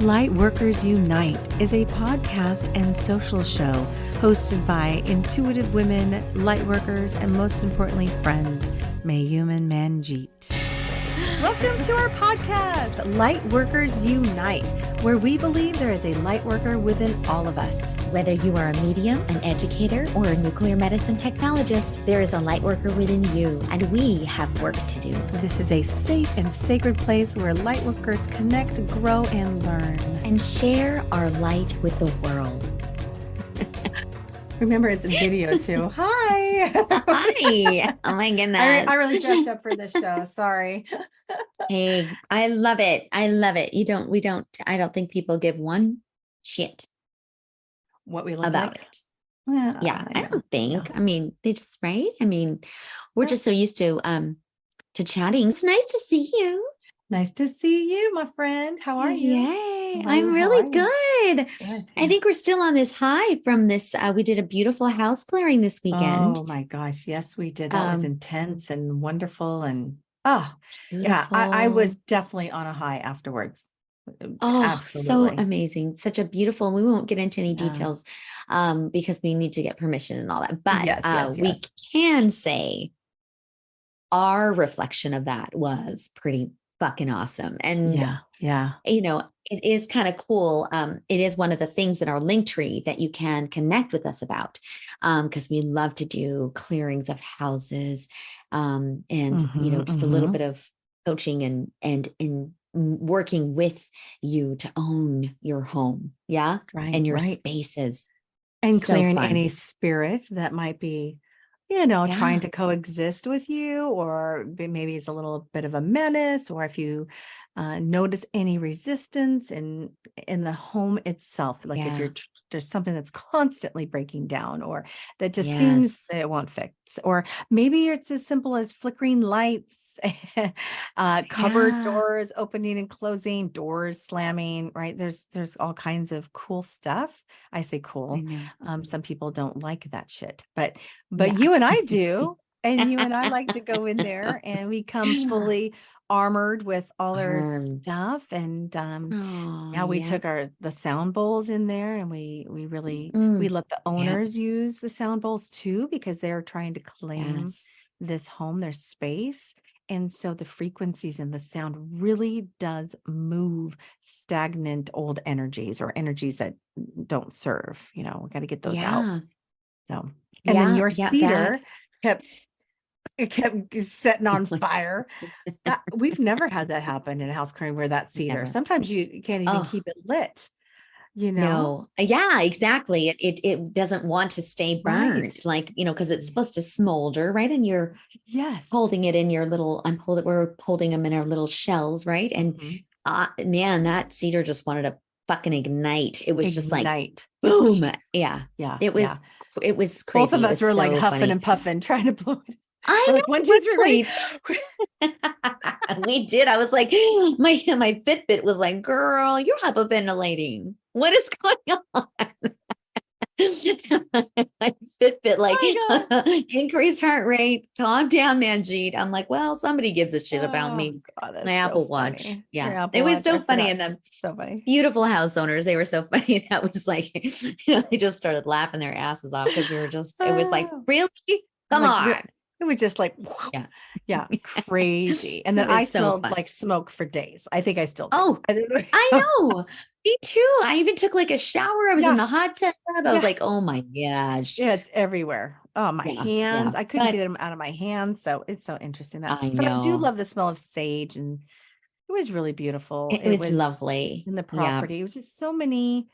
Lightworkers Unite is a podcast and social show hosted by intuitive women, lightworkers, and most importantly, friends, Mayume and Manjeet. Welcome to our podcast, Lightworkers Unite, where we believe there is a lightworker within all of us. Whether you are a medium, an educator, or a nuclear medicine technologist, there is a lightworker within you, and we have work to do. This is a safe and sacred place where lightworkers connect, grow, and learn. And share our light with the world. Remember, it's a video too. Hi. Hi. Oh my goodness. I really dressed up for this show. Sorry. Hey, I love it. I love it. I don't think people give one shit What we look about like. it. Yeah, I don't think. I mean, they just, right? I mean, we're just so used to chatting. It's nice to see you. Nice to see you, my friend. How are you? Yay. I'm really good. I think we're still on this high from this. We did a beautiful house clearing this weekend. Oh my gosh. Yes, we did. That was intense and wonderful. And Beautiful. yeah, I was definitely on a high afterwards. Oh, Absolutely. so amazing. Such a beautiful, we won't get into any details because we need to get permission and all that. But we can say our reflection of that was pretty fucking awesome. And yeah. You know, it is kind of cool. It is one of the things in our link tree that you can connect with us about because we love to do clearings of houses and, you know, just a little bit of coaching and in working with you to own your home. Yeah. Right. And your spaces. And So clearing fun. any spirit that might be, trying to coexist with you, or maybe it's a little bit of a menace, or if you notice any resistance in the home itself, like if there's something that's constantly breaking down, or that just seems it won't fix, or maybe it's as simple as flickering lights, cupboard doors opening and closing, doors slamming, right? There's all kinds of cool stuff. I say cool. Some people don't like that shit, but you and I do. And you and I like to go in there and we come fully armored with all our stuff. And we took the sound bowls in there, and we really we let the owners use the sound bowls too, because they're trying to claim this home, their space. And so the frequencies and the sound really does move stagnant old energies, or energies that don't serve. We got to get those out. So, and then your cedar kept setting on fire. We've never had that happen in a house clearing where that cedar. Sometimes you can't even keep it lit. No. Yeah, exactly. It doesn't want to stay burned, because it's supposed to smolder, right? And you're holding it in your little, we're holding them in our little shells, right? And man, that cedar just wanted to fucking ignite. It was just like boom. Yeah. It was crazy. Both of us were like huffing and puffing, trying to blow it. I know. Like 1, 2, 3, right. We did. I was like, my Fitbit was like, girl, you're hyperventilating. What is going on? My Fitbit increased heart rate, calm down, Manjeet. I'm like, well, somebody gives a shit about me. God, my Apple Watch. Yeah. It was so funny. And the beautiful house owners, they were so funny. That was like, they just started laughing their asses off because we were just, it was like, really? Come on. It was just like, crazy. And then I smelled like smoke for days. I think I still do. Oh, I know. Me too. I even took like a shower. I was in the hot tub. I was like, oh my gosh. Yeah, it's everywhere. Oh, my hands. I couldn't get them out of my hands. So it's so interesting. But I do love the smell of sage, and it was really beautiful. It was lovely. In the property. It was just so many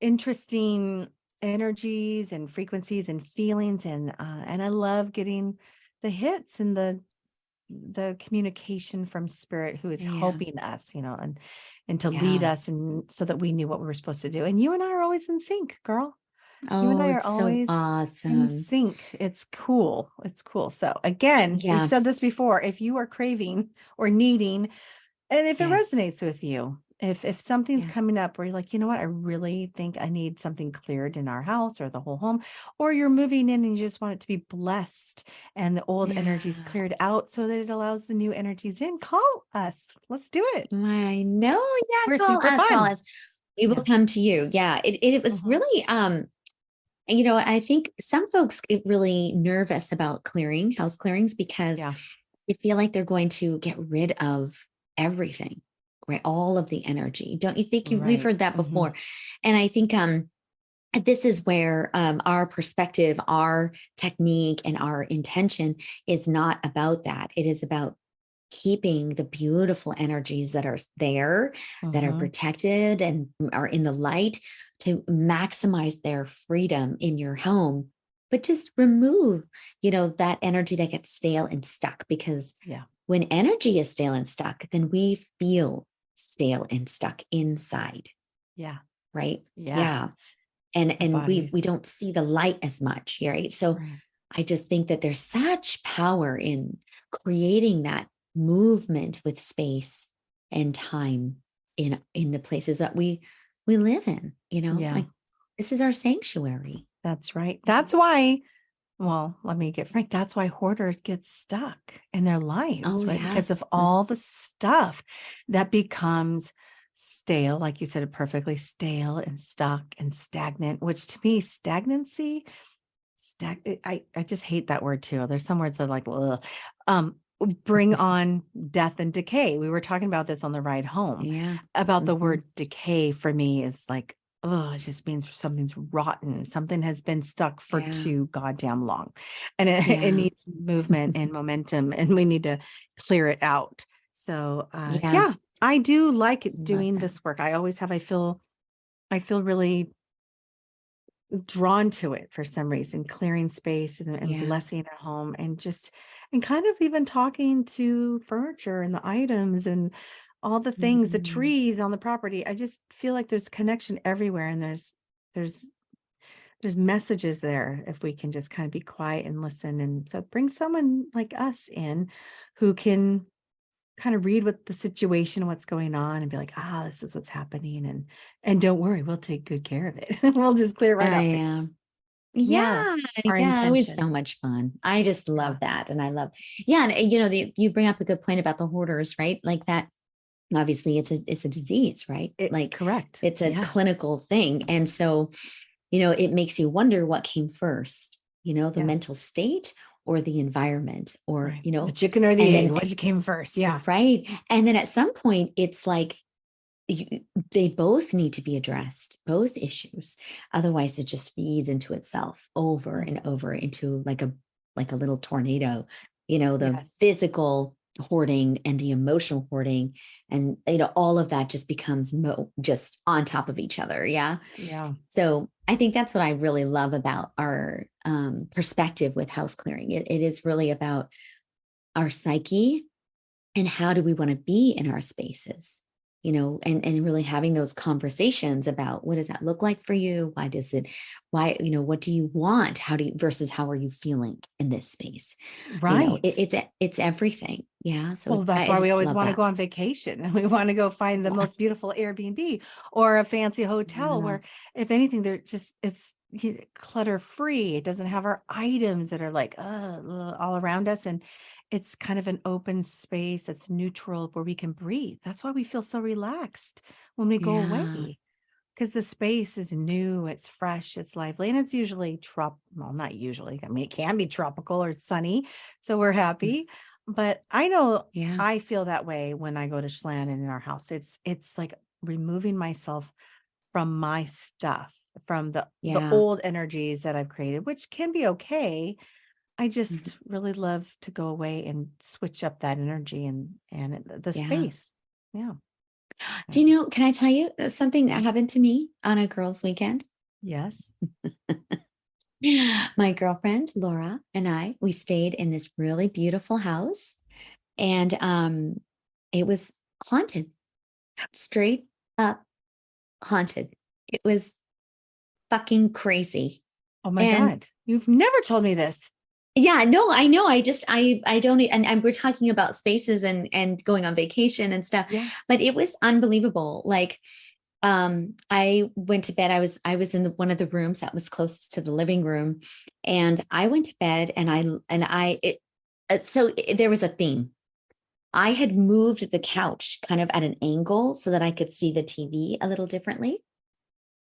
interesting energies and frequencies and feelings. And I love getting the hits and the communication from spirit, who is helping us, and to lead us, and so that we knew what we were supposed to do. And you and I are always in sync, girl. You and I are always in sync. It's cool. It's cool. So again, we've said this before, if you are craving or needing, and if it resonates with you, If something's Yeah. coming up where you're like, you know what, I really think I need something cleared in our house or the whole home, or you're moving in and you just want it to be blessed and the old energies Yeah. cleared out so that it allows the new energies in, call us. Let's do it. I know. Yeah. We're Call super us, call fun. us. We will Yeah. come to you. Yeah. It was Mhm. really, I think some folks get really nervous about clearing house clearings because Yeah. they feel like they're going to get rid of everything, right? All of the energy. Don't you think we've Right. heard that Mhm. before? And I think this is where our perspective, our technique, and our intention is not about that. It is about keeping the beautiful energies that are there, that are Mhm. protected and are in the light to maximize their freedom in your home. But just remove, that energy that gets stale and stuck because Yeah. when energy is stale and stuck, then we feel stale and stuck inside, Yeah. right? Yeah. Yeah. And Our we bodies. don't see the light as much, right? So Right. I just think that there's such power in creating that movement with space and time in the places that we live in, Yeah. like this is our sanctuary. That's right. That's why, well, let me get frank. That's why hoarders get stuck in their Oh lives, right? yeah. Because of Mhm. all the stuff that becomes stale, like you said it perfectly, stale and stuck and stagnant, which to me, stagnancy, I just hate that word too. There's some words that are like, ugh. Um, bring on death and decay. We were talking about this on the ride home Yeah. about the Hmm. word decay for me is like, oh, it just means something's rotten. Something has been stuck for Yeah. too goddamn long. And it, it Yeah. needs movement and momentum, and we need to clear it out. So Yeah. yeah, I do like Love doing that. this work. I always have, I feel really drawn to it for some reason, clearing space and Yeah. blessing a home and kind of even talking to furniture and the items and all the things, the Mhm. trees on the property. I just feel like there's connection everywhere and there's there's messages there if we can just kind of be quiet and listen. And so bring someone like us in who can kind of read what the situation, what's going on, and be like, ah, this is what's happening. And don't worry, we'll take good care of it. We'll just clear it right I out for you. am. Yeah. Yeah, Our yeah, it was so intention. much fun. I just Yeah. love that. And I love, yeah. And you bring up a good point about the hoarders, right? Like that, obviously it's a disease, right? It Like correct. it's a Yeah. clinical thing. And so, it makes you wonder what came first, the Yeah. mental state or the environment or, Right. The chicken or the and egg, then, which came first? Yeah. right. And then at some point, it's like, you, they both need to be addressed, both issues. Otherwise, it just feeds into itself over and Mhm. over into like a little tornado. The Yes. physical hoarding and the emotional hoarding, and all of that just becomes just on top of each other. Yeah. Yeah. So I think that's what I really love about our perspective with house clearing. It is really about our psyche and how do we want to be in our spaces, and really having those conversations about what does that look like for you, what do you want, how do you versus how are you feeling in this space. Right. It's everything. Yeah, so Well, that's I why we just always love want to that. go on vacation and we want to go find the Yeah. most beautiful Airbnb or a fancy hotel Yeah. where, if anything, it's clutter free. It doesn't have our items that are like all around us. And it's kind of an open space that's neutral where we can breathe. That's why we feel so relaxed when we go Yeah. away because the space is new, it's fresh, it's lively, and it's usually well, not usually. I mean, it can be tropical or sunny, so we're Mm. happy. But I know Yeah. I feel that way when I go to Schlan and in our house. It's like removing myself from my stuff, from the Yeah. old energies that I've created, which can be okay. I Mhm. just really love to go away and switch up that energy and the Yeah. space. Yeah. Do Yeah. you know, can I tell you something that Yes. happened to me on a girls' weekend? Yes. My girlfriend Laura and we stayed in this really beautiful house, and it was haunted, straight up haunted. It was fucking crazy. Oh my And God. You've never told me this. Yeah, no, I know. I don't, and we're talking about spaces and going on vacation and stuff, Yeah. but it was unbelievable. Like, I went to bed. I was in one of the rooms that was closest to the living room, and I went to bed, and there was a theme. I had moved the couch kind of at an angle so that I could see the TV a little differently,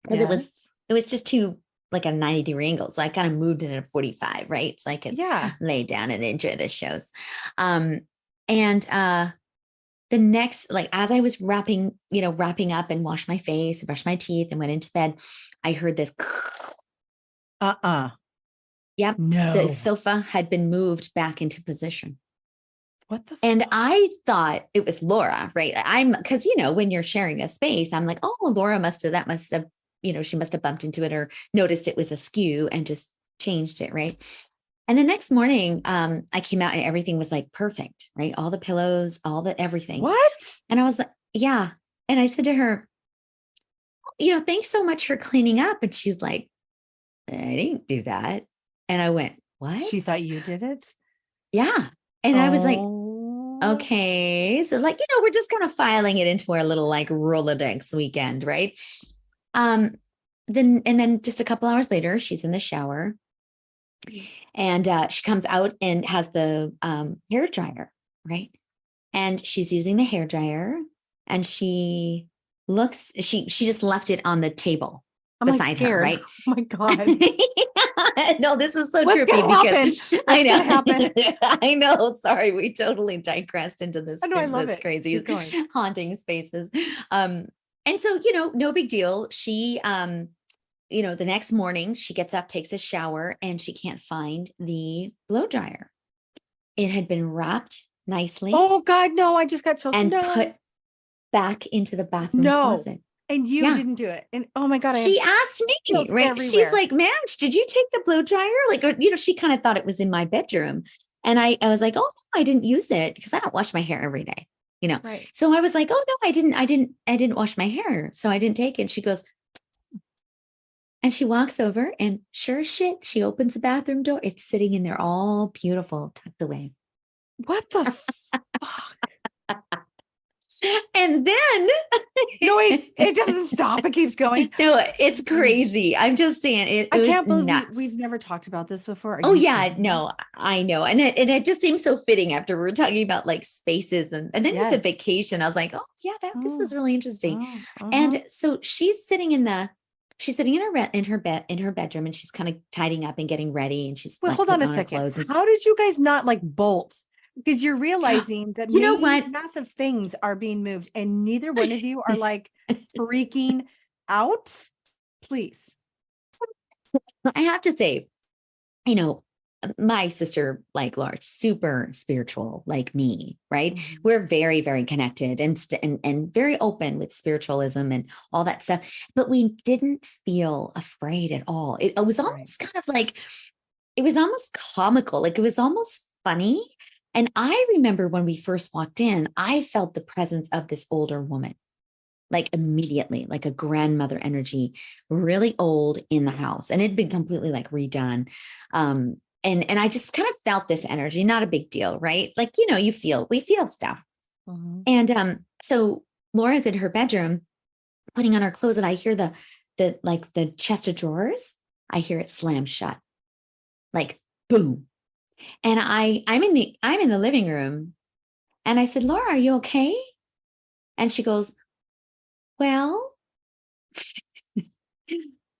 because Yes. it was just too like a 90-degree angle. So I kind of moved it at a 45, right? So I could Yeah. lay down and enjoy the shows. Um, and the next, like as I was wrapping up and washed my face and brushed my teeth and went into bed, I heard this. Uh-uh. Yep. The No. sofa had been moved back into position. What the And fuck? I thought it was Laura, right? Because, when you're sharing a space, I'm like, oh, Laura that must have, she must have bumped into it or noticed it was askew and just changed it, right? And the next morning, I came out and everything was like perfect, right? All the pillows, all the everything. What? And I was like, yeah. And I said to her, thanks so much for cleaning up. And she's like, I didn't do that. And I went, what? She thought you did it? Yeah. And I was like, Oh. okay. So like, we're just kind of filing it into our little like Rolodex weekend, right? Um, then just a couple hours later, she's in the shower and she comes out and has the hair dryer, right? And she's using the hair dryer and she just left it on the table I'm like beside her, scared. right? Oh my God. No, this is so What's trippy gonna happen? because I What's gonna know, happen? I know. Sorry, we totally digressed into I know, I love this it. crazy Keep going. haunting spaces. And so no big deal. She, the next morning she gets up, takes a shower, and she can't find the blow dryer. It had been wrapped nicely Oh God, no, I just got chills. and put No, back into the bathroom no. closet. And you Yeah. didn't do it. And oh my God, I have She asked me, chills right? She's everywhere. like, Madge, did you take the blow dryer? Like, she kind of thought it was in my bedroom. And I was like, oh, no, I didn't use it because I don't wash my hair every day, Right. So I was like, oh, no, I didn't wash my hair. So I didn't take it. She goes, and she walks over and sure as shit, she opens the bathroom door. It's sitting in there all beautiful, tucked away. What the fuck? And then No, it doesn't stop. It keeps going. no, it's crazy. I'm just saying it I was can't believe we've nuts. never talked about this before. Are Oh you yeah, kidding me? no, I know. And it just seems so fitting after we are talking about like spaces and then you said Yes. vacation. I was like, oh yeah, this was Oh, really interesting. oh, uh-huh. And so she's sitting in her bedroom and she's kind of tidying up and getting ready and she's Wait, like hold on putting a on her second. clothes and How did you guys not like bolt? Because you're realizing that you know what? massive things are being moved and neither one of you are like freaking out. Please. I have to say, you know, my sister, like Laura, super spiritual, like me, right? Mhm. We're very, very connected and very open with spiritualism and all that stuff. But we didn't feel afraid at all. It was Right. almost kind of like, it was almost comical, like it was almost funny. And I remember when we first walked in, I felt the presence of this older woman like immediately, like a grandmother energy, really old in the house. And it'd been completely like redone. And I just kind of felt this energy, not a big deal, right? Like, we feel stuff. Mhm. And so Laura's in her bedroom putting on her clothes, and I hear the chest of drawers, I hear it slam shut, like boom. And I'm in the living room and I said, Laura, are you okay? And she goes, well,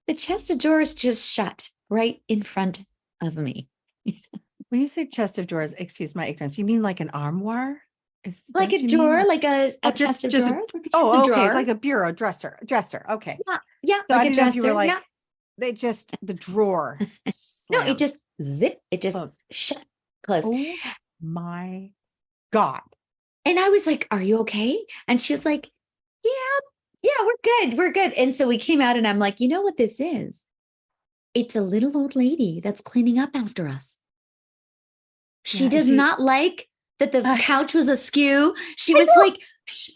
the chest of drawers just shut right in front of me. When you say chest of drawers, excuse my ignorance, you mean like an armoire? Is that Like what a you mean? drawer, Like, like a oh, chest of just, drawers, like a chest of oh, okay. drawer. Like a bureau dresser. Okay. Yeah, yeah, So I like a didn't know if you were dresser. Yeah. like, the drawer No, it slammed just zip, it just closed. shut, closed. Oh my God. And I was like, are you okay? And she was like, yeah, yeah, we're good. We're good. And so we came out and I'm like, you know what this is? It's a little old lady that's cleaning up after us. She Yeah. does not like that the I couch was askew. She was know. like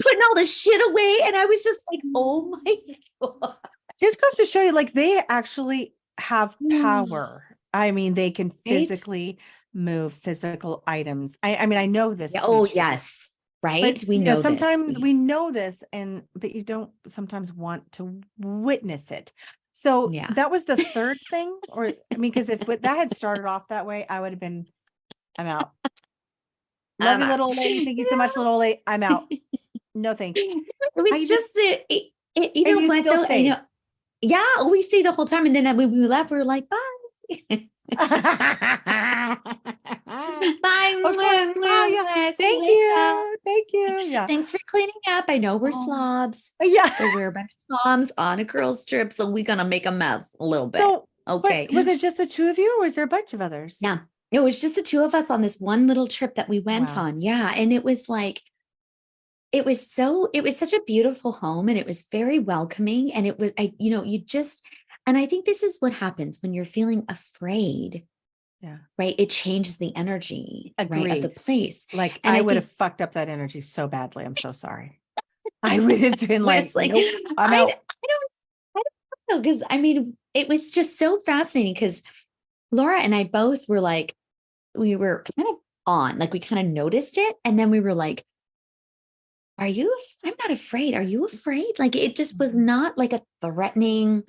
putting all the shit away. And I was just like, oh my God. This goes to show you, like, they actually have power. I mean, they can Right? physically move physical items. I mean, I know this Yeah. to be Oh, true, yes. Right. but We know this. sometimes we know this, but you don't sometimes want to witness it. So Yeah. that was the third thing, or I mean, because if that had started off that way, I would have been, I'm out. Love I'm you, out. little old lady. Thank you so much, little old lady. I'm out. No thanks. It I was just, just, you and know you what still though? I know. stayed. Yeah. We stayed the whole time. And then when we left, we were like, bye. Bye. Of course. Oh yeah. See you Thank later. you. Thank you. Yeah. Thanks for cleaning up. I know we're Oh, slobs, yeah. but we're a bunch of moms on a girls trip, so we're gonna make a mess a little bit. So, but Okay. was it just the two of you, or was there a bunch of others? Yeah. It was just the two of us on this one little trip that we went Wow. on. Yeah. And it was like, it was such a beautiful home and it was very welcoming. And it was, and I think this is what happens when you're feeling afraid, Yeah. right? It changes the energy, right, of the Agreed. place. Like And I I would have think fucked up that energy so badly. I'm so sorry. I would have been where like, it's like, nope, I'm out. I don't know. Cause I mean, it was just so fascinating because Laura and I both were like, we were kind of on, like we kind of noticed it. And then we were like, I'm not afraid. Are you afraid? Like it just was Mhm. not like a threatening,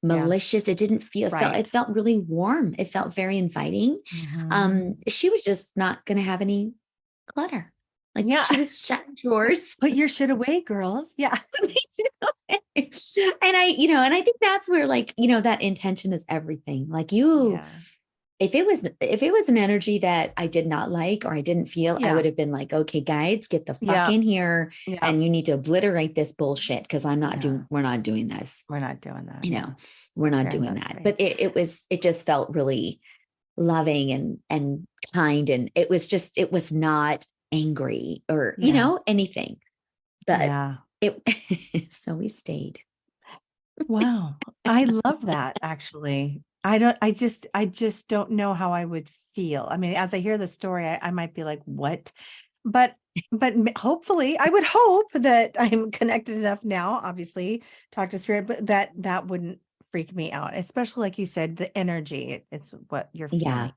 Yeah. malicious. It didn't feel, it Right. felt really warm. It felt very inviting. Mhm. She was just not going to have any clutter. Like Yeah. she was shutting drawers. Put your shit away, girls. Yeah. And and I think that's where like, that intention is everything. Like Yeah. if it was an energy that I did not like or I didn't feel, I Yeah. would have been like, okay, guides, get the fuck Yeah. in here Yeah. and you need to obliterate this bullshit because Yeah. we're not doing this. We're not doing that. You Yeah. know, we're not Sharing doing that that. space. But it just felt really loving and kind. And it was not angry or, Yeah. anything. But Yeah. so we stayed. Wow. I love that actually. I just don't know how I would feel. I mean, as I hear the story, I might be like, what? But hopefully, I would hope that I'm connected enough now, obviously, talk to spirit, but that wouldn't freak me out, especially like you said, the energy, it's what you're Yeah. feeling.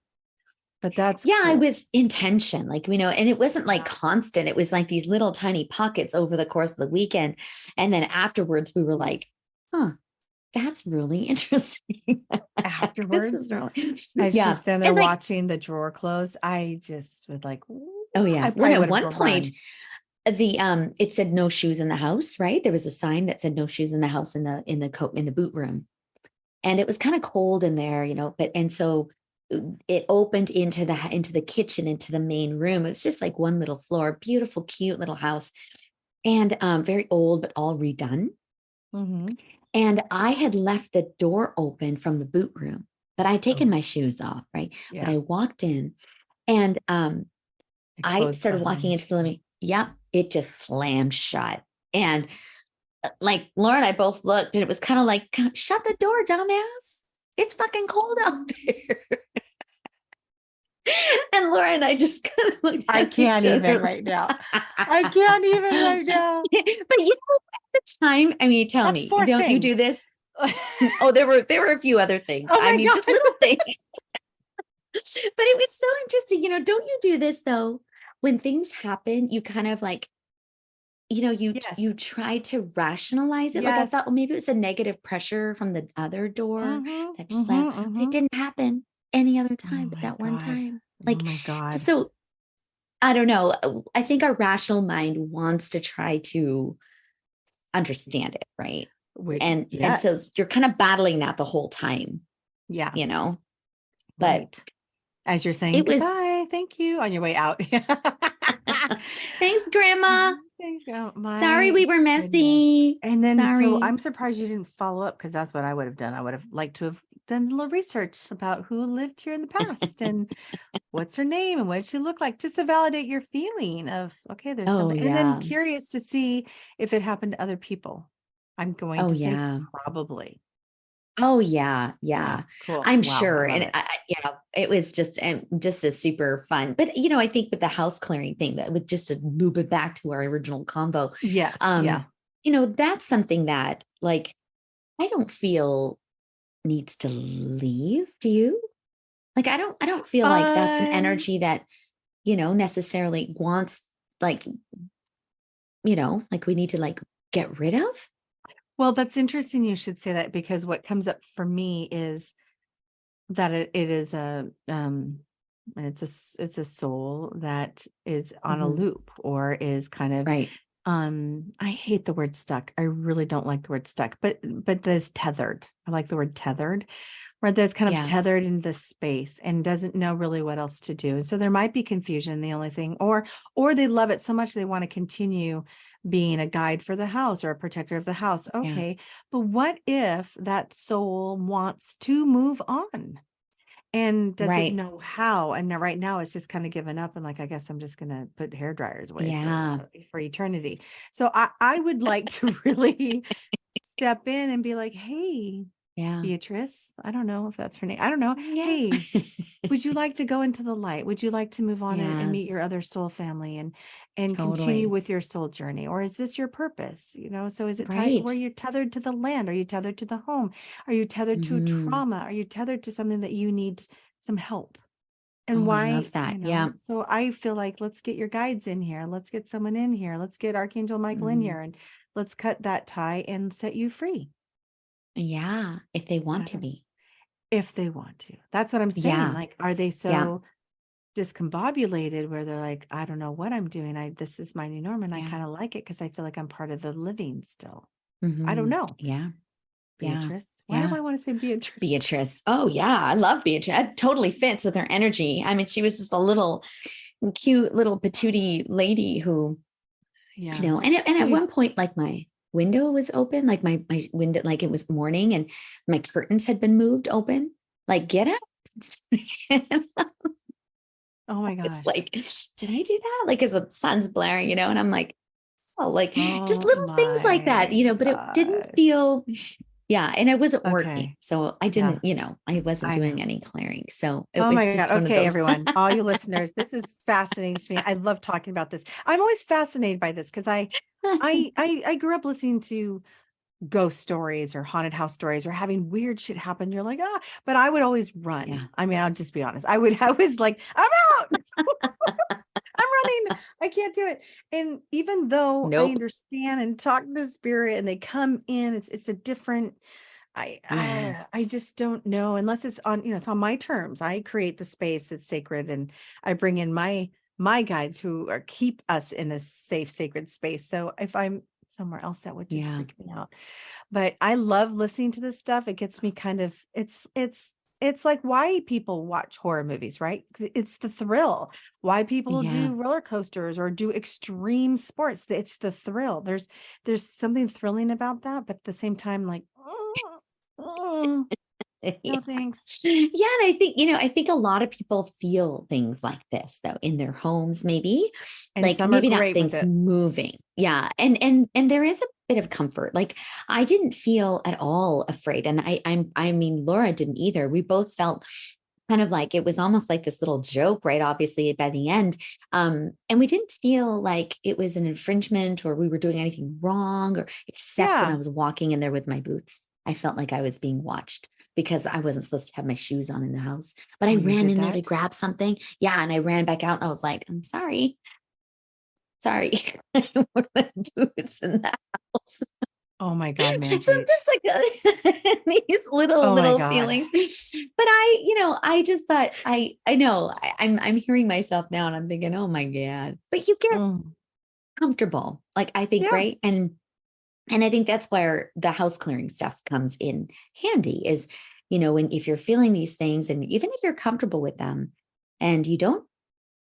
But that's Yeah, I cool. was intention, like, and it wasn't like Yeah. constant. It was like these little tiny pockets over the course of the weekend. And then afterwards, we were like, huh, that's really interesting. This is Afterwards, really, as she's yeah. standing there And like, watching the drawer close, I just would like, oh, I yeah. When probably at would have one point, run. it said no shoes in the house, right? There was a sign that said no shoes in the house in the boot room. And it was kind of cold in there, and so it opened into the kitchen, into the main room. It was just like one little floor, beautiful, cute little house, and very old, but all redone. Mhm. And I had left the door open from the boot room, but I had taken Oh, my shoes off, right? But yeah. I walked in and It I closed started walking behind into the you. living. Yep, it just slammed shut. And like Laura and I both looked and it was kind of like, shut the door, dumbass. It's fucking cold out there. And Laura and I just kind of looked I at each can't even other. right now. I can't even right now. But at the time, I mean, tell That's me, 4 don't you do things. this? Oh, there were a few other things. Oh I my mean, just god. little things. But it was so interesting. Don't you do this though? When things happen, you kind of like, you Yes. try to rationalize it. Like I thought, well, Yes. maybe it was a negative pressure from the other door Mhm. that just slammed, Mhm. but it Mhm. didn't happen any other Oh time but my that one god. time. Oh Like my just god. so I don't know. I think our rational mind wants to try to understand it, right? And so Yes. you're kind of battling that the whole time, Yeah. you know. But Right. As you're saying it was goodbye, thank you on your way out. thanks, Grandma. Thanks, girl. Sorry My we were goodness. messy. And then, so Sorry. I'm surprised you didn't follow up because that's what I would have done. I would have liked to have done a little research about who lived here in the past and what's her name and what did she look like, just to validate your feeling of, okay, there's Oh something. And then yeah. curious to see if it happened to other people. I'm going Oh to say yeah. probably. Oh yeah, Yeah, yeah. cool. I'm Wow, I sure, love and it. yeah, it was just a super fun. But I think with the house clearing thing, that with just to loop it back to our original combo, Yes, um, yeah. that's something that like I don't feel needs to leave. Do you? Like, I don't feel like that's an Um, energy that, necessarily wants, like, like we need to like get rid of. well, that's interesting you should say that because what comes up for me is that it is it's a soul that is on a Mhm. loop or is kind of Right. I hate the word stuck. I really don't like the word stuck, but there's tethered. I like the word tethered, where there's kind of Yeah. tethered in this space and doesn't know really what else to do. And so there might be confusion, the only thing, or they love it so much they want to continue being a guide for the house or a protector of the house. Yeah. Okay. But what if that soul wants to move on? And doesn't Right. know how, and right now it's just kind of given up and like, I guess I'm just gonna put hair dryers away Yeah. for eternity. So I would like to really step in and be like, hey, Yeah. Beatrice, I don't know if that's her name. I don't know. Yeah. Hey, would you like to go into the light? Would you like to move on and meet your Yes. other soul family and continue Totally. with your soul journey? Or is this your purpose? So is it tied Right. where you're tethered to the land? Are you tethered to the home? Are you tethered to a Hmm. trauma? Are you tethered to something that you need some help? And Oh, I why, love that. Yeah. so I feel like let's get your guides in here. Let's get someone in here. Let's get Archangel Michael in Hmm. here and let's cut that tie and set you free. Yeah. If they But want I to don't be. if they want to. That's what I'm saying. Yeah. Like, are they Yeah. so discombobulated where they're like, I don't know what I'm doing. This is my new norm and I Yeah. kind of like it because I feel like I'm part of the living still. I don't Hmm. know. Yeah. Yeah. Beatrice. Why do Yeah. I want to say Beatrice? Beatrice. Oh yeah. I love Beatrice. It totally fits with her energy. I mean, she was just a little cute little patootie lady who, Yeah. and at She's one point, like my window was open, like my window, like it was morning and my curtains had been moved open. Like, get up. oh my It's gosh. like, did I do that? Like, as the sun's blaring, and I'm like, oh, like just Oh little things like that, my but it didn't gosh. feel, yeah. And I wasn't working. Okay. So I Yeah, didn't, I wasn't I know. doing any clearing. So it Oh was my God. just one of Okay, those. everyone, all you listeners, this is fascinating to me. I love talking about this. I'm always fascinated by this because I grew up listening to ghost stories or haunted house stories or having weird shit happen. You're like, but I would always run. Yeah. I mean, I'll just be honest. I was like, I'm out. I'm running. I can't do it. And even though I Nope. understand and talk to spirit and they come in, it's a different Yeah. I just don't know unless it's on, it's on my terms. I create the space that's sacred and I bring in my guides who are keep us in a safe, sacred space. So if I'm somewhere else, that would just Yeah. freak me out. But I love listening to this stuff. It gets me kind of it's like why people watch horror movies, right? It's the thrill. Why people Yeah. do roller coasters or do extreme sports. It's the thrill. There's something thrilling about that, but at the same time, like, oh, Yeah. no thanks. Yeah, and I think a lot of people feel things like this though in their homes, maybe. And Like some are maybe not great with things it. moving. Yeah. And there is a bit of comfort. Like I didn't feel at all afraid. And I mean Laura didn't either. We both felt kind of like it was almost like this little joke, right? Obviously by the end. And we didn't feel like it was an infringement or we were doing anything wrong, or except when I Yeah. was walking in there with my boots. I felt like I was being watched because I wasn't supposed to have my shoes on in the house. But I Oh, you ran did in there to that? grab something. Yeah. And I ran back out and I was like, I'm sorry. Sorry. I wore my boots in the house. Oh my God, So Manjeet. just like these little Oh my little God. feelings. But I just thought I know I'm hearing myself now and I'm thinking, oh my God. But you get Mm. comfortable, like I think, Yeah. right? And I think that's where the house clearing stuff comes in handy is, when if you're feeling these things and even if you're comfortable with them and you don't,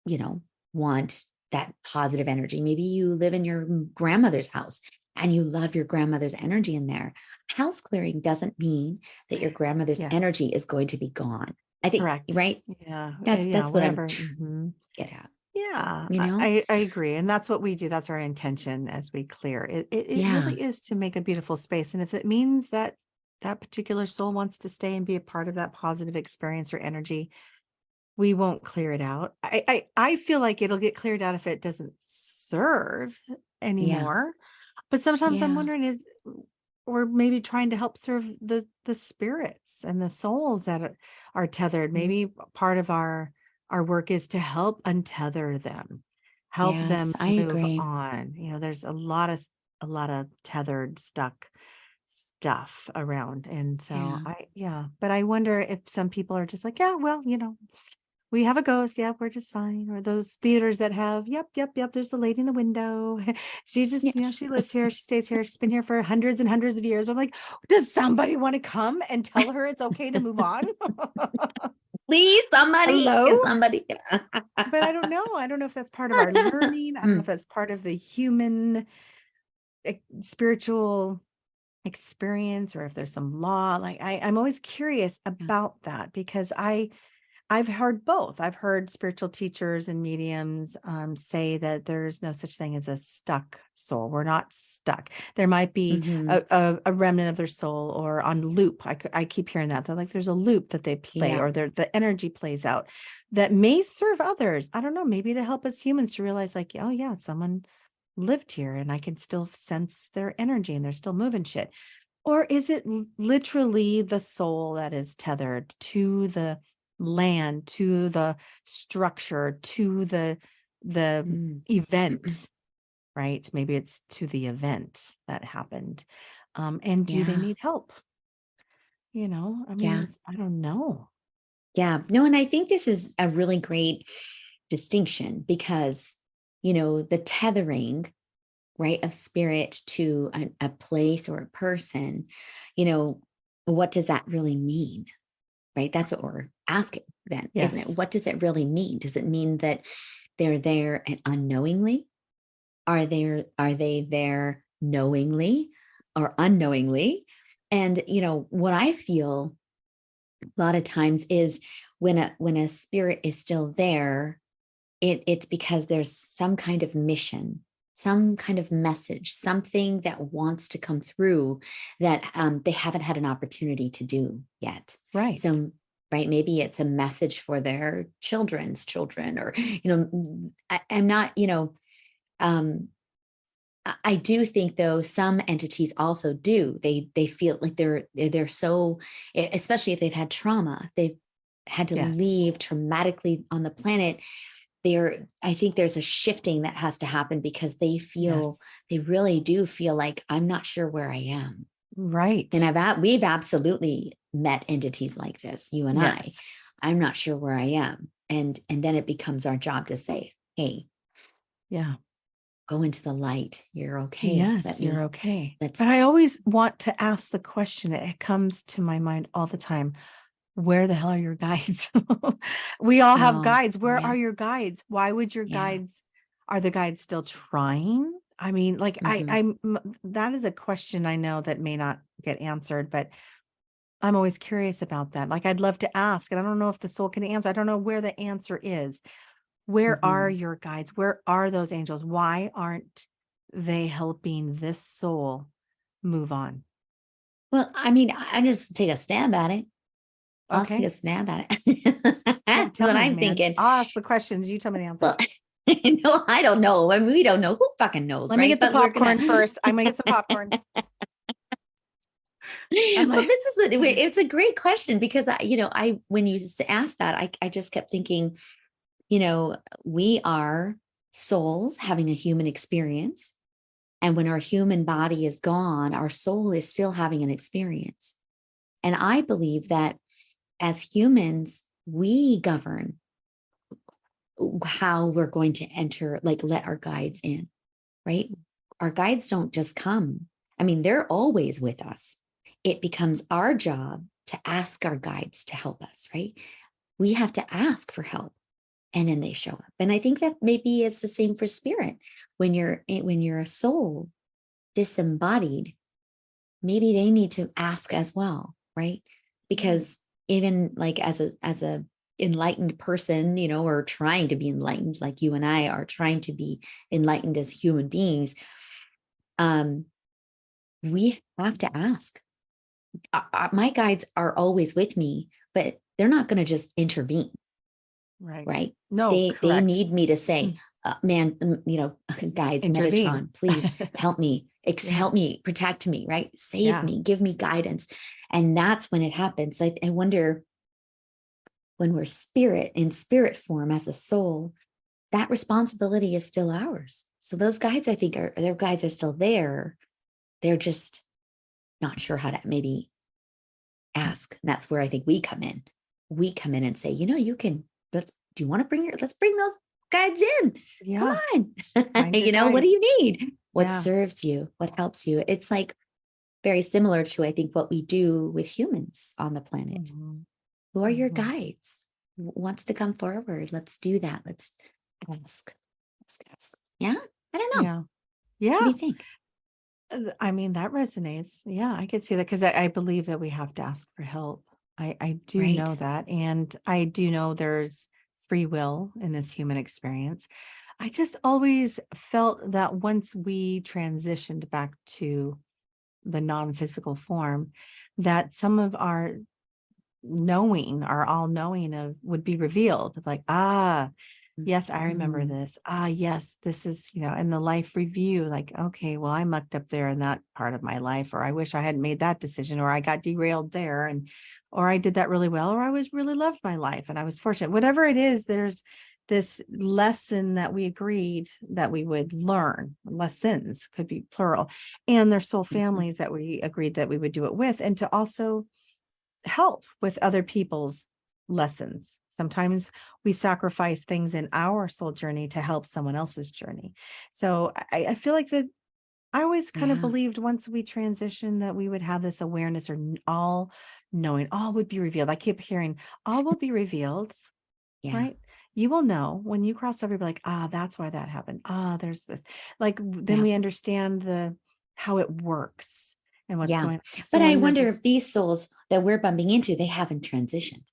you know, want that positive energy. Maybe you live in your grandmother's house and you love your grandmother's energy in there. House clearing doesn't mean that your grandmother's Yes. energy is going to be gone. I think, Correct. right? Yeah. Yeah. That's what I'm Whatever. Hmm. get at, Yeah, you I, know? I I agree. And that's what we do. That's our intention as we clear. It Yeah. really is to make a beautiful space. And if it means that that particular soul wants to stay and be a part of that positive experience or energy, we won't clear it out. I feel like it'll get cleared out if it doesn't serve Yeah. anymore. But sometimes I'm Yeah. wondering we're maybe trying to help serve the spirits and the souls that are tethered. Maybe part of our work is to help untether them, help them Yes, I move agree. on. There's a lot of tethered, stuck stuff around. And so Yeah. but I wonder if some people are just like, yeah, well, we have a ghost. Yep, we're just fine. Or those theaters that have, yep. There's the lady in the window. She just, Yeah. she lives here. She stays here. She's been here for hundreds and hundreds of years. I'm like, does somebody want to come and tell her it's okay to move on? Please, somebody, Hello? get somebody. But I don't know. I don't know if that's part of our learning. I don't know if that's part of the human spiritual experience, or if there's some law. Like I'm always curious about that, because I've heard both. I've heard spiritual teachers and mediums say that there's no such thing as a stuck soul. We're not stuck. There might be Mhm. a remnant of their soul, or on loop. I keep hearing that. They're like, there's a loop that they play, Yeah. or the energy plays out that may serve others. I don't know, maybe to help us humans to realize, like, oh yeah, someone lived here and I can still sense their energy and they're still moving shit. Or is it literally the soul that is tethered to the land, to the structure, to the Mm. event, right? Maybe it's to the event that happened. And do they Yeah. need help? I mean, Yeah. I don't know. Yeah. No, and I think this is a really great distinction because, the tethering, right, of spirit to a place or a person, you know, what does that really mean? Right. That's what we're asking then, isn't it? Yes. What does it really mean? Does it mean that they're there and unknowingly? Are they there knowingly or unknowingly? And what I feel a lot of times is when a spirit is still there, it's because there's some kind of mission, some kind of message, something that wants to come through that they haven't had an opportunity to do yet. Right. So, right, maybe it's a message for their children's children, or I'm not, um, I do think though some entities also do. They feel like they're so, especially if they've had trauma, they've had to Yes. leave traumatically on the planet. I think there's a shifting that has to happen because Yes. they really do feel like I'm not sure where I am. And Right. we've absolutely met entities like this, you and I. Yes. I'm not sure where I am. And then it becomes our job to say, hey, Yeah. go into the light. You're okay. Yes, you're okay. But Let's, I always want to ask the question, it comes to my mind all the time. Where the hell are your guides? We all have oh, guides. Where yeah, are your guides? Why would your yeah. guides, are the guides still trying? I mean, like Hmm. that is a question I know that may not get answered, but I'm always curious about that. Like I'd love to ask, and I don't know if the soul can answer. I don't know where the answer is. Where are Hmm. your guides? Where are those angels? Why aren't they helping this soul move on? Well, I mean, I just take a stab at it. I'll take Okay. a stab at it. That's Tell what me, I'm Madge. thinking. I'll ask the questions. You tell me the Well, answers. no, I don't know. I mean, we don't know. Who fucking knows, Let me right? get the But we're gonna. popcorn first. I'm gonna get some popcorn. I'm Well, like, this is it's a great question because I when you asked that, I just kept thinking, we are souls having a human experience, and when our human body is gone, our soul is still having an experience. And I believe that as humans, we govern how we're going to enter, like let our guides in, right? Our guides don't just come. I mean, they're always with us. It becomes our job to ask our guides to help us, right? We have to ask for help and then they show up. And I think that maybe it's the same for spirit. When you're a soul disembodied, maybe they need to ask as well, right? Because even like as a enlightened person, or trying to be enlightened, like you and I are trying to be enlightened as human beings, um, we have to ask. My guides are always with me, but they're not going to just intervene, right. right? No, They correct. need me to say, man, guides, Intervene. Metatron, please help me. help me, protect me, right? Save Yeah. me, give me guidance. And that's when it happens. I wonder, when we're in spirit form as a soul, that responsibility is still ours. So those guides, I think, their guides are still there. They're just not sure how to maybe ask. And that's where I think we come in. We come in and say, you can, do you want to let's bring those guides in. Come Yeah. on. Find your What do you guides. need? What Yeah. serves you? What helps you? It's like very similar to, I think, what we do with humans on the planet. Mhm. Who are your Mhm. guides? Who wants to come forward? Let's do that. Let's ask. Ask. Yeah. I don't know. Yeah. What do Yeah. you think? I mean, that resonates. Yeah, I could see that because I believe that we have to ask for help. I do Right. know that. And I do know there's free will in this human experience. I just always felt that once we transitioned back to the non-physical form, that some of our knowing, our all knowing of would be revealed. Like, yes, I remember Mm, this. Yes, this is, in the life review, like, okay, well, I mucked up there in that part of my life, or I wish I hadn't made that decision, or I got derailed there, or I did that really well, or I was really loved my life and I was fortunate. Whatever it is, there's this lesson that we agreed that we would learn. Lessons could be plural, and their soul mhm. families that we agreed that we would do it with, and to also help with other people's lessons. Sometimes we sacrifice things in our soul journey to help someone else's journey. So I feel like that I always kind of Yeah. believed once we transitioned that we would have this awareness, or all knowing, all would be revealed. I keep hearing all will be revealed, Yeah. right? You will know when you cross over, be like, that's why that happened. There's this. Like, then Yeah. we understand how it works and what's Yeah. going on. So But I when there's wonder a if these souls that we're bumping into, they haven't transitioned.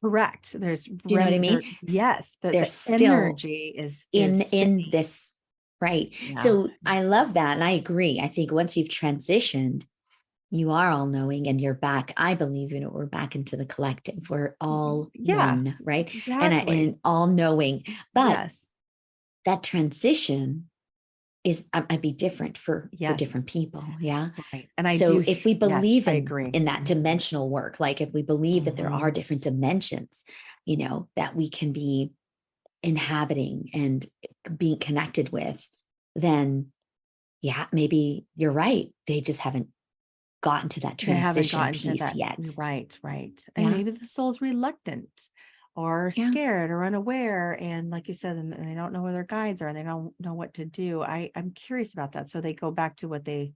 correct. There's Do you know what I mean? there, yes, They're the still energy is in spinning. this, right? Yeah. So I love that. And I agree. I think once you've transitioned, you are all knowing and you're back. I believe, we're back into the collective. We're all Yeah, one, right? And exactly. all knowing. But Yes. that transition is might be different for Yes. different people. Yeah. Right. And I So do. if we Yes, believe I agree. in that dimensional work, like if we believe that there are Mhm. different dimensions, that we can be inhabiting and being connected with, then yeah, maybe you're right. They just haven't gotten to that They haven't transition gotten to piece that. yet. You're right, right. And Yeah. maybe the soul's reluctant or Yeah. scared or unaware. And like you said, and they don't know where their guides are and they don't know what to do. I'm curious about that. So they go back to what they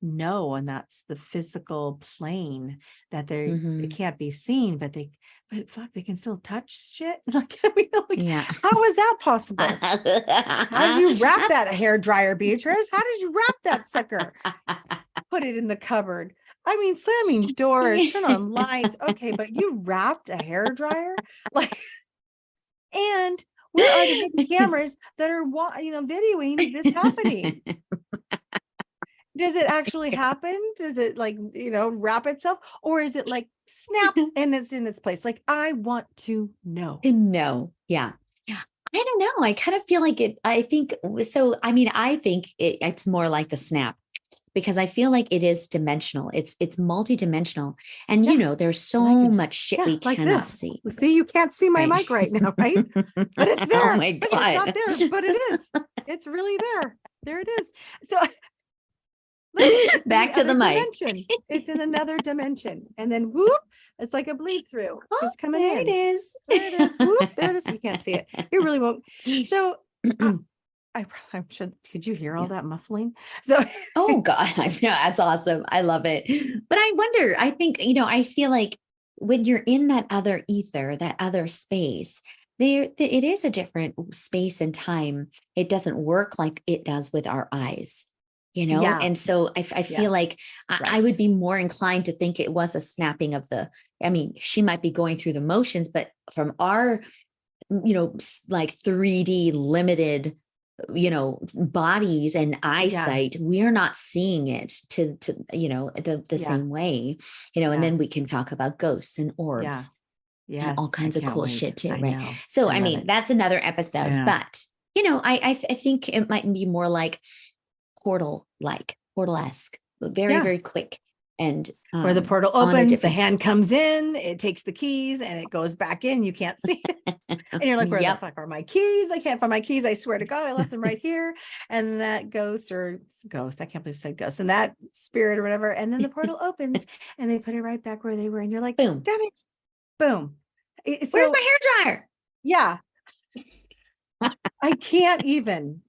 know, and that's the physical plane that it Hmm. can't be seen, but fuck, they can still touch shit. Like, I mean, like, Yeah. how is that possible? How did you wrap That's that hair dryer, Beatrice? How did you wrap that sucker? Put it in the cupboard. I mean, slamming doors, turn on lights. Okay, but you wrapped a hair dryer? Like, and where are the hidden cameras that are videoing this happening? Does it actually happen? Does it, like, wrap itself? Or is it like snap and it's in its place? Like, I want to know. No. Yeah. Yeah. I don't know. I kind of feel like it. I think so. I mean, I think it's more like the snap, because I feel like it is dimensional. It's multidimensional. And Yeah. there's And I so can, much shit yeah, we like cannot this. see. See, you can't see my Right. mic right now, right? But it's Oh there. my Look, it's not God. there, but it is. It's really there. There it is. So listen, it's in the Back to the other mic. dimension. It's in another dimension. And then whoop, it's like a bleed through. Oh, It's coming there it in. is. There it is. Whoop, there it is. You can't see it. You really won't. So I'm sure, could you hear all Yeah. that muffling? So Oh God. Yeah, that's awesome. I love it. But I wonder, I think, I feel like when you're in that other ether, that other space, it is a different space and time. It doesn't work like it does with our eyes, yeah, And so I feel yes, like I would right. be more inclined to think it was a snapping of I mean, she might be going through the motions, but from our, like 3D limited, bodies and Yeah, eyesight, we're not seeing it to the yeah, same way, and yeah, then we can talk about ghosts and yeah. orbs and all Yes, I kinds of can't cool wait. shit too, I right? know. So I I love mean, it. that's another I episode, know. but I think it might be more like portal-esque, very, very quick. And where the portal on a opens, the different hand comes in, it takes the keys and it goes back in. You can't see it. And you're like, where the Yep. fuck are my keys? I can't find my keys. I swear to God, I left them right here. And that ghost, I can't believe I said ghost, and that spirit or whatever. And then the portal opens and they put it right back where they were. And you're like, Boom. damn it. Boom. Where's my hair dryer? Yeah. I can't even.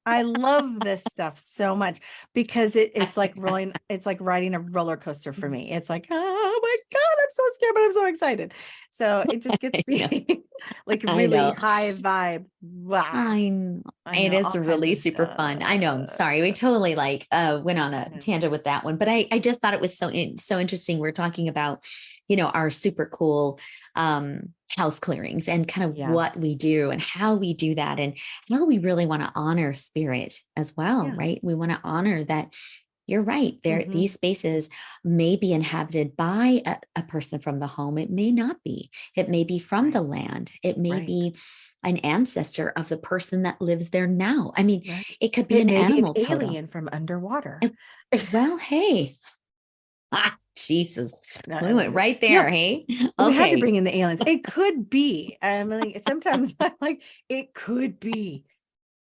I love this stuff so much because it's like riding a roller coaster for me. It's like, oh my God, I'm so scared, but I'm so excited. So it just gets me like really high vibe. Wow. I know. It is really super fun. I know. I'm sorry. We totally went on a tangent with that one, but I just thought it was so interesting. We're talking about, our super cool house clearings and kind of what we do and how we do that and how we really want to honor spirit as well, right? We want to honor that. You're right. These spaces may be inhabited by a person from the home. It may not be. It may be from the land. It may be an ancestor of the person that lives there now. I mean, it could be an animal alien from underwater. Well, hey. Jesus. We went right there, hey? Okay. We had to bring in the aliens. It could be. I mean, sometimes I'm like, it could be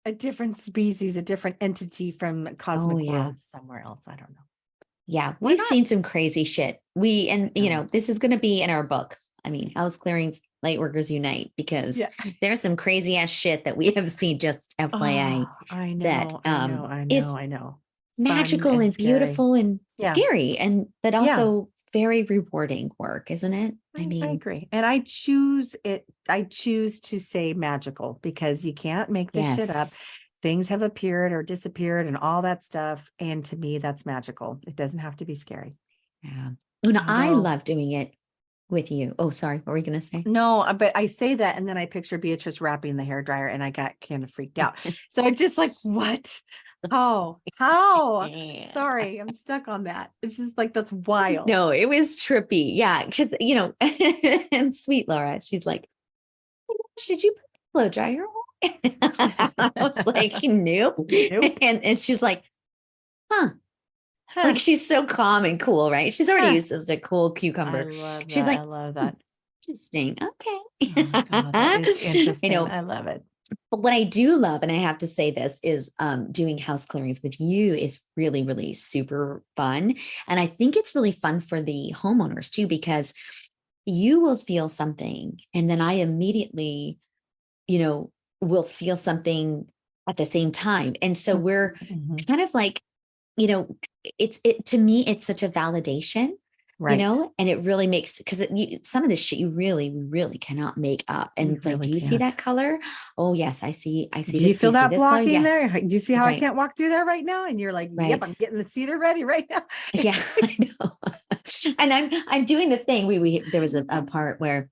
a different species, a different entity from cosmic world somewhere else. I don't know. Yeah, we've seen some crazy shit. This is going to be in our book. I mean, House Clearings, Lightworkers Unite, because there's some crazy ass shit that we have seen, just FYI. I know, I know. Magical and beautiful and scary, but also very rewarding work, isn't it? I agree. And I choose to say magical because you can't make this shit up. Things have appeared or disappeared and all that stuff. And to me, that's magical. It doesn't have to be scary. Yeah. And I love doing it with you. Oh, sorry. What were you going to say? No, but I say that. And then I picture Beatrice wrapping the hairdryer and I got kind of freaked out. So it's just like, what? How? Sorry, I'm stuck on that. It's just like, that's wild. No, it was trippy. Yeah. Cause and sweet Laura, she's like, should you put the blow dryer on? I was like, nope. And she's like, huh. Like she's so calm and cool, right? She's already used as a cool cucumber. She's like, I love that. Interesting. Okay. Oh, God, that is interesting. I love it. But what I do love, and I have to say this, is doing house clearings with you is really, really super fun. And I think it's really fun for the homeowners too, because you will feel something and then I immediately, will feel something at the same time. And so we're kind of like, to me, it's such a validation. Right. And it really makes, because some of this shit you really, really cannot make up. And it's like, do you see that color? Oh, yes, I see. Do you feel that blocking there? Do you see how I can't walk through that right now? And you're like, yep, I'm getting the cedar ready right now. Yeah, I know. And I'm doing the thing. There was a part where,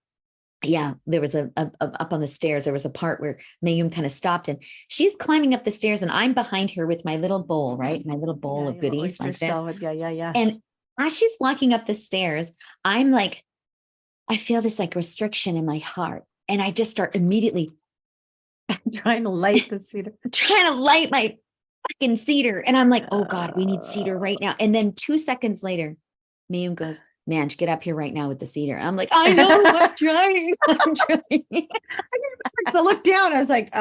there was a up on the stairs. There was a part where Mayume kind of stopped and she's climbing up the stairs and I'm behind her with my little bowl, right? My little bowl of goodies like this. Yeah. And as she's walking up the stairs, I'm like, I feel this like restriction in my heart. And I just start immediately trying to light the cedar, trying to light my fucking cedar. And I'm like, oh God, we need cedar right now. And then 2 seconds later, Mayume goes, man, get up here right now with the cedar. I'm like, I know, I'm trying. To look down, I was like,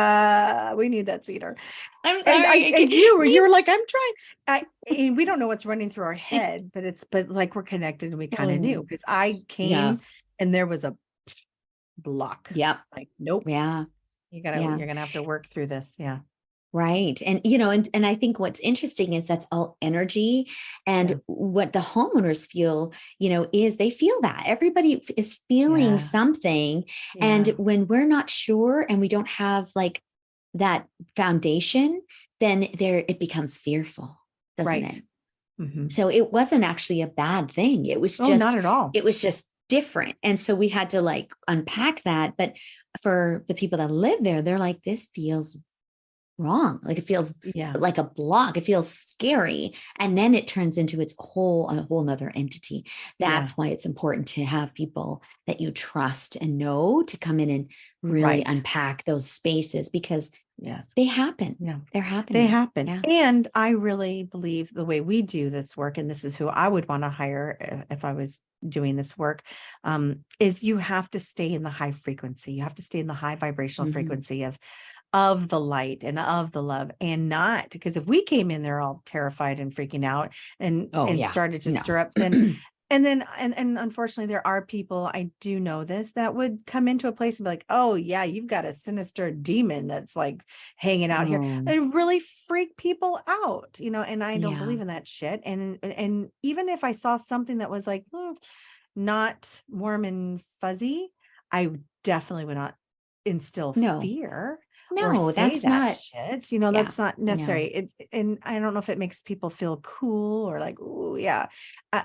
we need that cedar. I'm sorry. And you were like, I'm trying. And we don't know what's running through our head, but like we're connected and we kind of knew because I came and there was a block. Yep. Like, nope. Yeah. You're going to have to work through this. Yeah. Right. And, and I think what's interesting is that's all energy and what the homeowners feel, is they feel that everybody is feeling something. Yeah. And when we're not sure and we don't have like that foundation, then it becomes fearful, doesn't it? Mm-hmm. So it wasn't actually a bad thing. It was just, not at all. It was just different. And so we had to like unpack that. But for the people that live there, they're like, this feels wrong. Like it feels like a block. It feels scary. And then it turns into a whole nother entity. That's why it's important to have people that you trust and know to come in and really unpack those spaces, because they happen. They're happening. They happen. And I really believe the way we do this work, and this is who I would want to hire if I was doing this work, is you have to stay in the high frequency. You have to stay in the high vibrational frequency of the light and of the love, and not because if we came in there all terrified and freaking out and started to stir up, then and unfortunately there are people, I do know this, that would come into a place and be like, oh yeah, you've got a sinister demon that's like hanging out here, and really freak people out, and I don't believe in that shit. And even if I saw something that was like not warm and fuzzy, I definitely would not instill fear. No, that's not shit. That's not necessary. And I don't know if it makes people feel cool or like, oh yeah,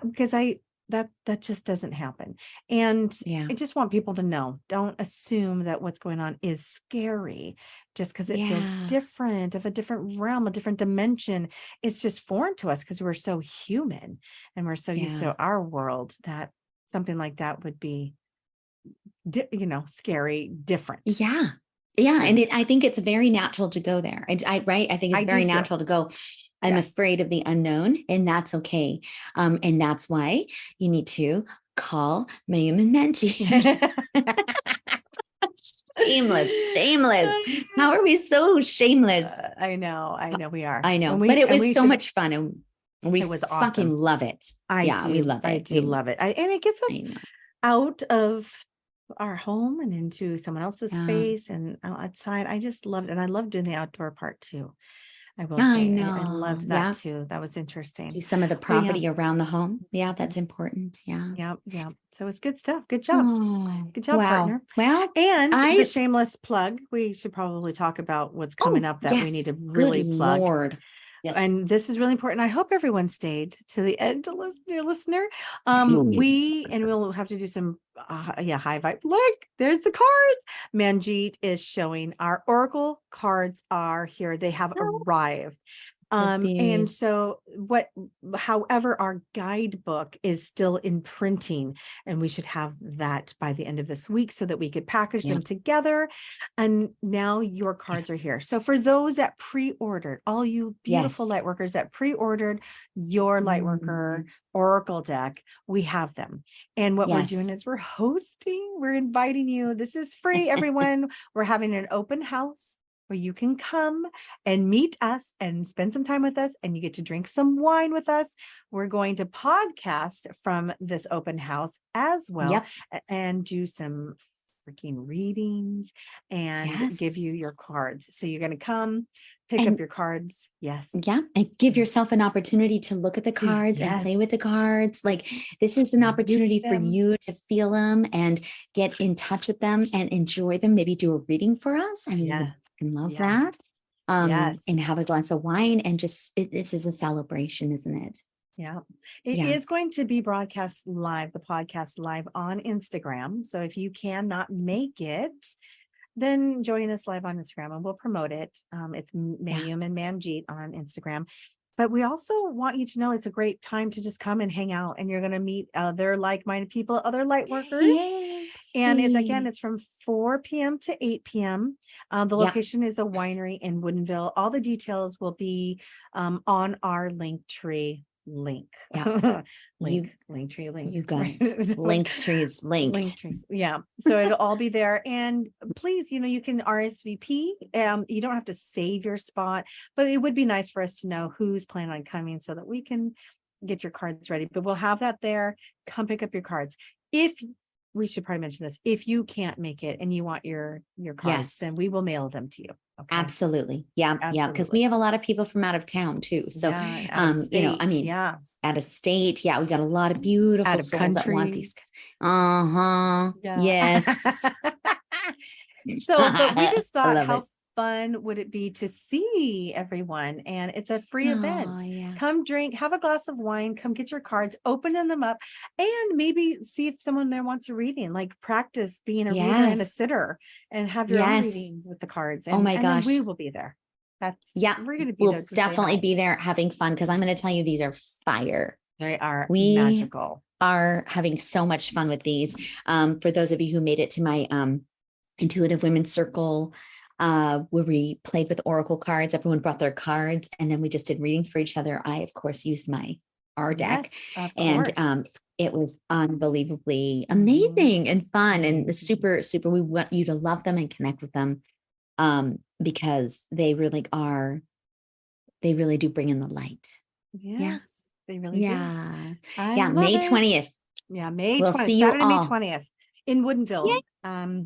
because that just doesn't happen. And I just want people to know, don't assume that what's going on is scary just because it feels different, of a different realm, a different dimension. It's just foreign to us because we're so human and we're so used to our world that something like that would be, scary, different. Yeah. And I think it's very natural to go there. I think it's very natural to go, I'm afraid of the unknown, and that's okay. And that's why you need to call Mayume and Manjeet. Shameless. How are we so shameless? I know we are. I know, but it was so much fun, and we it was fucking awesome. Love it. We love it. I do love it. And it gets us out of our home and into someone else's space and outside. I just loved it. And I love doing the outdoor part too. I will say I loved that too. That was interesting. Do some of the property around the home. Yeah, that's important. Yeah. So it's good stuff. Good job. Good job, partner. Well, and the shameless plug. We should probably talk about what's coming up that we need to really plug. Lord. Yes. And this is really important. I hope everyone stayed to the end, dear listener. We'll have to do some, high vibe. Look, there's the cards. Manjeet is showing our oracle cards are here. They have arrived. And so however, our guidebook is still in printing, and we should have that by the end of this week so that we could package them together. And now your cards are here. So for those that pre-ordered, all you beautiful light workers that pre-ordered your Lightworker Oracle deck, we have them. And what we're doing is we're inviting you. This is free, everyone. We're having an open house where you can come and meet us and spend some time with us, and you get to drink some wine with us. We're going to podcast from this open house as well, and do some freaking readings and give you your cards. So you're going to come pick up your cards. And give yourself an opportunity to look at the cards and play with the cards. Like, this is an opportunity for you to feel them and get in touch with them and enjoy them. Maybe do a reading for us. I mean, and love that. And have a glass of wine, and just this is a celebration, isn't it? It is going to be broadcast live, the podcast live on Instagram. So if you cannot make it, then join us live on Instagram and we'll promote it. It's Mayume and Manjeet on Instagram. But we also want you to know it's a great time to just come and hang out, and you're going to meet other like-minded people, other light workers. And it's from 4 p.m. to 8 p.m. The location is a winery in Woodinville. All the details will be on our Linktree link. Linktree link. You got it. Linktree is linked. Linktree. So it'll all be there. And please, you can RSVP. You don't have to save your spot, but it would be nice for us to know who's planning on coming so that we can get your cards ready. But we'll have that there. Come pick up your cards. We should probably mention this. If you can't make it and you want your cards, then we will mail them to you. Okay? Absolutely. Yeah. Because we have a lot of people from out of town too. So, out of state. Yeah. We got a lot of beautiful out of souls country. that want these. Yes. But we just thought, how fun would it be to see everyone? And it's a free event. Come drink, have a glass of wine, come get your cards, open them up, and maybe see if someone there wants a reading, like practice being a reader and a sitter, and have your own reading with the cards. And, oh my gosh, we will be there. Yeah, we're going to be we'll there to definitely be there having fun because I'm going to tell you these are fire. They are we magical. Are having so much fun with these. For those of you who made it to my Intuitive Women's Circle, where we played with oracle cards, everyone brought their cards, and then we just did readings for each other. I, of course, used my R deck, and it was unbelievably amazing and fun and super, super. We want you to love them and connect with them, because they really do bring in the light. Yes, they really do. Yeah, May 20th. Yeah, May 20th. We'll see you Saturday, all. May 20th in Woodinville.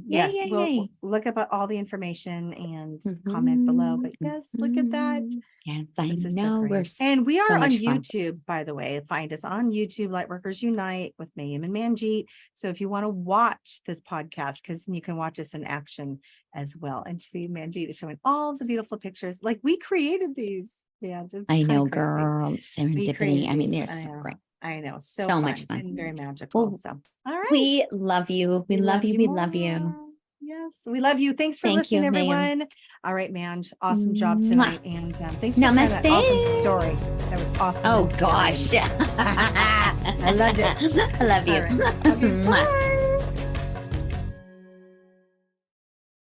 Yes, we'll look up all the information and comment below. But yes, look at that. Yes, I know. And we are on YouTube, by the way. Find us on YouTube, Lightworkers Unite with Mayume and Manjeet. So if you want to watch this podcast, because you can watch us in action as well. And see, Manjeet is showing all the beautiful pictures. Like we created these. Yeah, just I know, girl. Serendipity. I mean, they're so great. I know. So much fun and very magical. So, all right. We love you. We love you. We love you. Yes, we love you. Thanks for listening, everyone. All right, Manj. Awesome job tonight. And thanks for sharing that awesome story. That was awesome. Oh, gosh. I loved it. I love you. Right. Okay, bye.